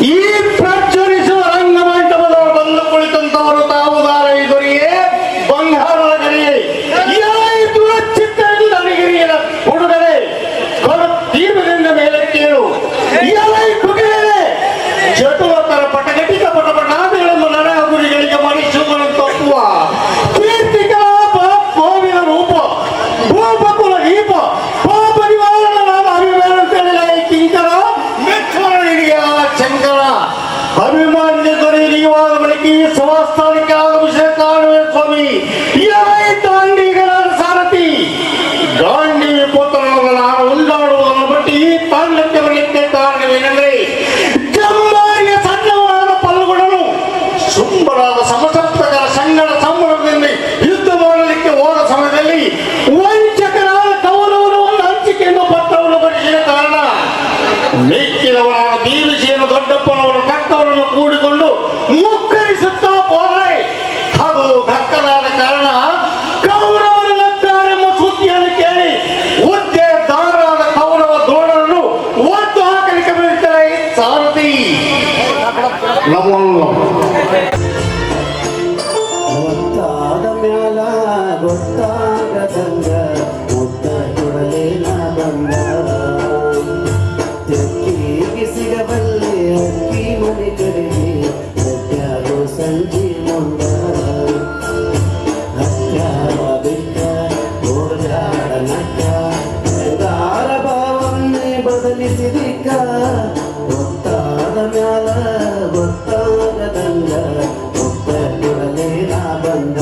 ಈ ಪ್ರಚರಿಸುವ ರಂಗಮಂಟಪದವರು ಬಂದು ಕುಳಿತಂತವರು ತಾವು ದಾರೈದೊರೆಯೇ ಬಂಗಾರದ ಗರಿಯೇ ಚಿತ್ತರಿಗಿರಿಯರ ಹುಡುಗರೆ ತೀರ್ಮದಿಂದ ಮೇಲೆ ಕೇಳು ಚಟುವತರ ಪಟಗಟಿಕ ಪಟಪಟಾದಿಗಳನ್ನು ನರ ಗುರಿಗಳಿಗೆ ಮನುಷ್ಯನ ತಪ್ಪುವ ಕೀರ್ತಿಕರ ಗೋವಿನ ರೂಪ ಭೂಪಕುಲ ದೀಪ ಪಾಪ ನಿವಾರಣ ನಾಮ ಅಭಿಮಾನ ಕಿಂಕರ ಮೆಚ್ಚುವ ಹಿಡಿಯ ಶಂಕರ ಅಭಿಮಾನ್ಯ ದೊರೆಯುವಾದ ಬಳಿಕ ಈ ಸ್ವಸ್ಥಾನಕ್ಕೆ ಆಗಮಿಸಿದ ಕಾರಣವೇ ಸ್ವಾಮಿ ತಾಂಡಿಗರ ಸಾರಥಿ ಗಾಂಡಿ ಪುತ್ರನಾದ ನಾನು ಉಂಡಾಡುವುದನ್ನು ಬಟ್ಟಿ ಈ ತಾಂಡಕ್ಕೆ ಬರಲಿಕ್ಕೆ ಕಾರಣವೇನೆಂದರೆ ಜಂಬಾರಿಯ ಸಣ್ಣವರಾದ ಪಲ್ಗುಣನು ಸುಂಬರಾದ ಸಮಸಪ್ತಕರ ಸಂಗಡ ಸಂಬಳದಿಂದ ಯುದ್ಧ ಮಾಡಲಿಕ್ಕೆ ಹೋದ ಸಮಯದಲ್ಲಿ ವಂಚಕರಾದ ಕೌರವನು ಒಂದು ಹಂಚಿಕೆಯನ್ನು ಪತ್ರವನ್ನು ಬರೆಸಿದ ಕಾರಣ ಮೆಚ್ಚಿದವರಾದ ಭೀಮಸೇನ ದೊಡ್ಡಪ್ಪನವರ ಭಕ್ತವರನ್ನು ಕೂಡಿಕೊಂಡು ಮುಕ್ಕರಿಸುತ್ತಾ ಹೋದರೆ ಅದು ಭಕ್ತರಾದ ಕಾರಣ ಕೌರವರು ಲಗ್ಗಾರೆಂಬ ಸುದ್ದಿಯನ್ನು ಕೇಳಿ ಉದ್ದೇದಾರರಾದ ಕೌರವ ದ್ರೋಣರನ್ನು ಒದ್ದು ಹಾಕಲಿಕ್ಕೆ ಬೀಳ್ತಾರೆ ಸಾರಥಿ ನಮ್ಮನ್ನು ಗೊತ್ತಾದ ಮ್ಯಾಲ ಗೊತ್ತಾಗದಂಗ ಮುದ್ದ ಕೊಡಲೇನ ಬಂದ ತೆಕ್ಕಿಗೆ ಸಿಗಬಲ್ಲೆ ಅಕ್ಕಿ ಮನೆ ಕಡೆಗೆ ಸತ್ಯಾಗೋ ಸಂಜೆ ಮುಂದ ಹತ್ಯಾವ ಬಿಟ್ಟ ಓಡಾಡ ನಕ್ಕ ದಾರ ಭಾವನ್ನೇ ಬದಲಿಸಿದಿಕ್ಕ ಗೊತ್ತಾದ ಮ್ಯಾಲ ಗೊತ್ತಾಗದಂಗ ಮುದ್ದ ಕೊಡಲೇನ ಬಂದ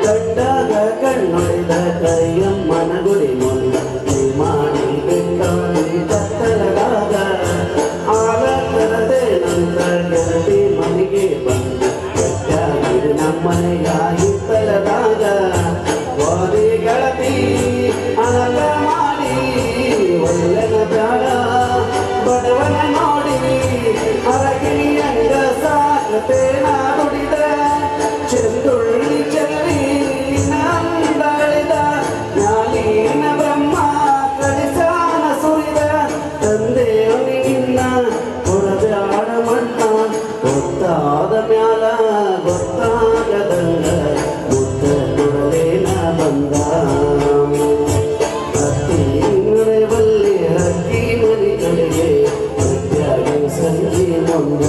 ಕಂಡಾಗ ಕಣ್ಣೊಡೆದ ಕೈಯಮ್ಮನ ಗುಡಿ ಮೊನ್ನೆ ಮಾಡಿ ಬೆಂಗಾಳಿ ಕತ್ತಲದಾಗ ಆಗ ತರದೆ ನಂತರ ಗೆಳತಿ ಮನೆಗೆ ಬಂದು ಗಟ್ಟಿಯಾಗಿರು ನಮ್ಮನೆಯ ಹಿತ್ತಲದಾಗ ಓದಿ ಗೆಳತಿ ಅನಗ ಮಾಡಿ ಒಳ್ಳೆನ ಬ್ಯಾಡ ಬಡವನ ನೋಡಿ ಅರಗಿಣಿಯಂಗ ಸಾಕತೇನ ದುಡಿದ ಚೆಂದುಳ್ಳಿ ಚೆಲ್ಲಿ ನಂದಳಿದ ಜ್ಞಾನೀನ ಬ್ರಹ್ಮ ಕಳಿಸಾನ ಸುರಿದ ತಂದೆಯೊನಿಗಿನ್ನ ಕೊಡಬ್ಯಾಡ ಮಣ್ಣ ಗೊತ್ತಾದ ಮ್ಯಾಲ ಗೊತ್ತಾಗದಂಗ ಮುದ್ದ ಕೊಡಲೇನ ಬಂದ ಹತ್ತಿ ಬಲ್ಲಿ ಹಕ್ಕಿ ಮನೆ ಕಡೆಗೆ ಸಂಜೆ ಮುಂದ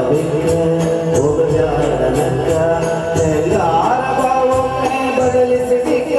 ಬಿಕ್ಕ ಹೋಗಜಾಡನಕ್ಕ ಹೆಂಗಾರ ಭಾವನೆ ಬದಲಿಸಿದಿಕ್ಕ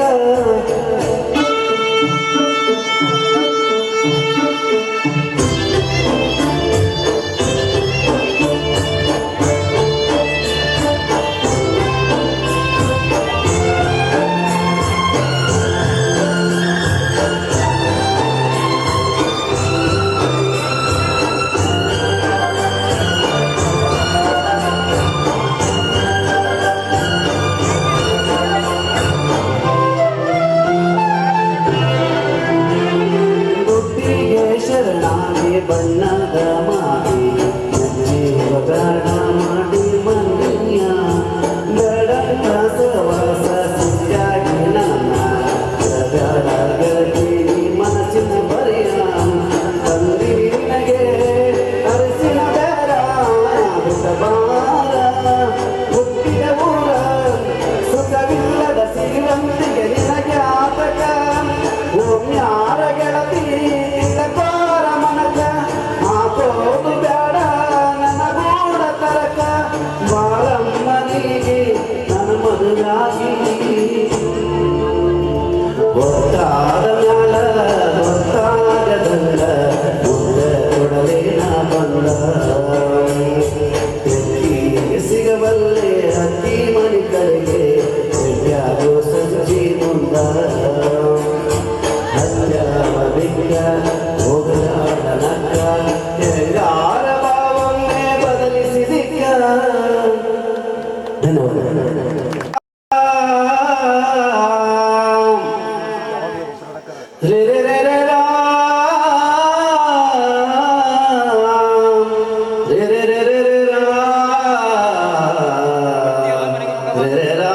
ಶರಣಾಗಿ ಬಣ್ಣದ ಮಾತಿ ಬೇಡ ಮಾಡಿ ಮನ್ಯ ಬೇಡ ಸವಾಸ ಸಿಂಗಾಗಿ ನನ್ನ ಬೇಡಗಲಿ ಮನಸ್ಸಿನ ಬರೆಯ ತಂದಿ ನಿನಗೆ ಅರಸಿನ ಬೇಡ ಬಾರ ಹುಟ್ಟಿದ ಊರ ಸುಖವಿಲ್ಲದ ಸಿರಿವಂತಿಗೆ ನಿನಗೆ ಆತಕ ಯಾರ ಗೆಳತಿ ಕೋರ ಮನಕ ಮಾತೋದು ಬೇಡ ನನ್ನ ಗೂಡ ತರಕ ಬಾಳಮ್ಮನಿಗೆ ನನ್ನ ಮದುವಾಗಿ ಒತ್ತಾದ ಮ್ಯಾಲ ಒತ್ತಾಗದಲ್ಲ ಮುಂದೆ ಕೊಡಲೇನ ಬಂದ ಸಿಗಬಲ್ಲೆ ಹತ್ತಿ ಮನಿ ಕಡೆಗೆ ಯಾಗೋ ಸಂಜಿ ಮುಂದ ಹೋಗಲಾಡನಕ್ಕ ಹೆಂಗಾರ ಭಾವನೆ ಬದಲಿಸಿದಿಕ್ಕ ರೇ ರೇ ರೇ ರೇ ರಾ ರೇ ರೇ ರೇ ರೇ ರೇ ರಾ ರೇ ರೇ ರಾ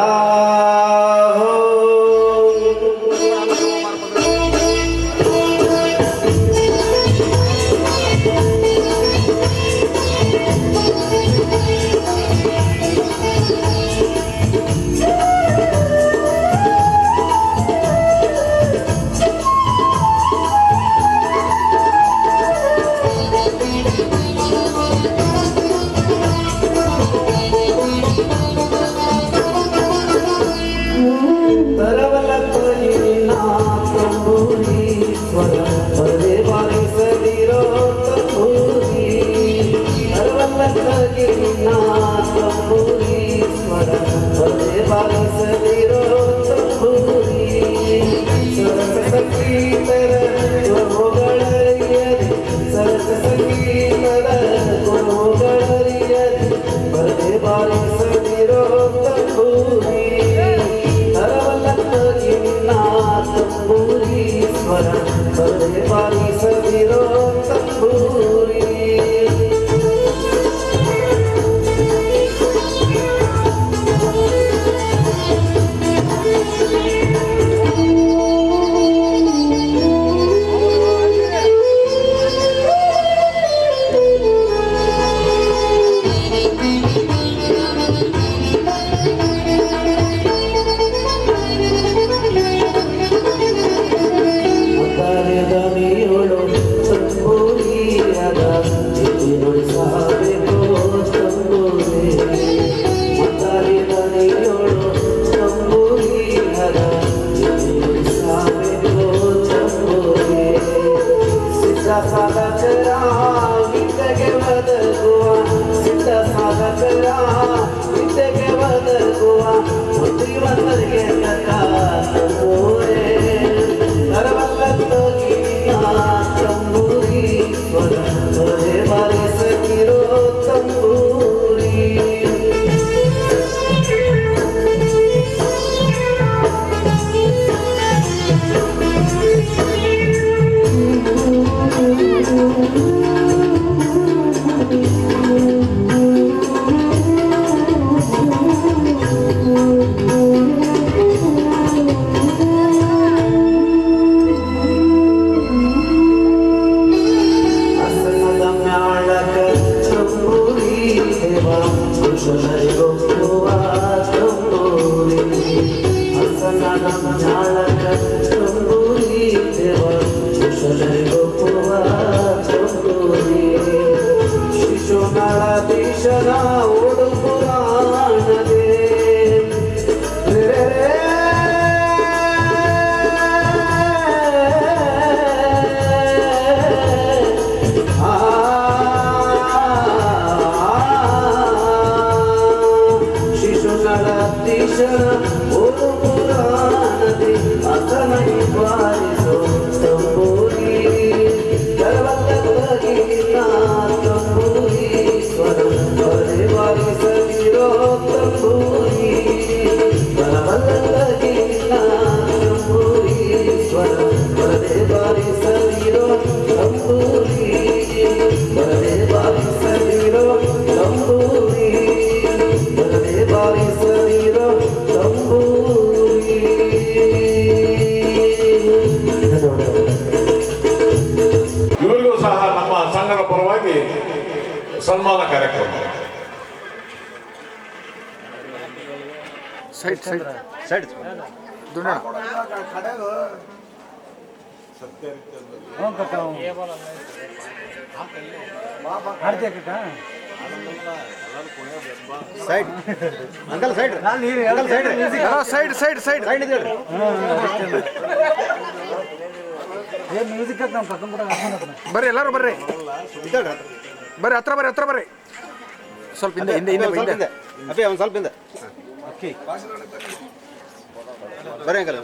ಶಿಶುನಾಳ ದೇಶ ಶಿಶುನಾಳ ಓದು ಪುರಾಣದೇ ಶಿಶುನಾಳ ತೀಶಣ ಓದು ಪುರಾಣದೇ ಅಸನೈ ಬಾರಿಸೋ ತಂಬೂರಿ ಕರವಲ್ಲಗಿ ತಂಬೂರಿ ಸ್ವರ ಬರೆ ಬಾರಿಸಲಿರೋ ತಂಬೂರಿ ಕರವಲ್ಲಗಿ ತಂಬೂರಿ ಸ್ವರ ಬರೆ ಬಾರಿಸಲಿರೋ ತಂಬೂರಿ ಬರೆ ಬಾರಿಸಲಿರೋ ತಂಬೂರಿ ಬರೆ ಬಾರಿಸಲಿರೋ ತಂಬೂರಿ. ಇವರಿಗೂ ಸಹ ನಮ್ಮ ಸಂಘದ ಪರವಾಗಿ ಸನ್ಮಾನ ಕಾರ್ಯಕ್ರಮ. ಹ್ಞೂ ಕಕ್ಕ ಆಡ್ತೀಯ ಕಕ್ಕ ನಾನು ನೀರು ಏನು ಮ್ಯೂಸಿಕ್ ಅಂತ ನಮ್ಮ ಪಕ್ಕದ ಬರ್ರಿ ಎಲ್ಲರೂ ಬರ್ರಿ ಬರ್ರಿ ಹತ್ರ ಬರ್ರಿ ಹತ್ರ ಬರ್ರಿ ಸ್ವಲ್ಪ ಹಿಂದೆ ಹಿಂದೆ ಹಿಂದೆ ಹಿಂದೆ ಅಪ್ಪಿ ಒಂದು ಸ್ವಲ್ಪ ಹಿಂದೆ ಅಕ್ಕಿ ಬರ್ರಿ ಅಂಕಲ್.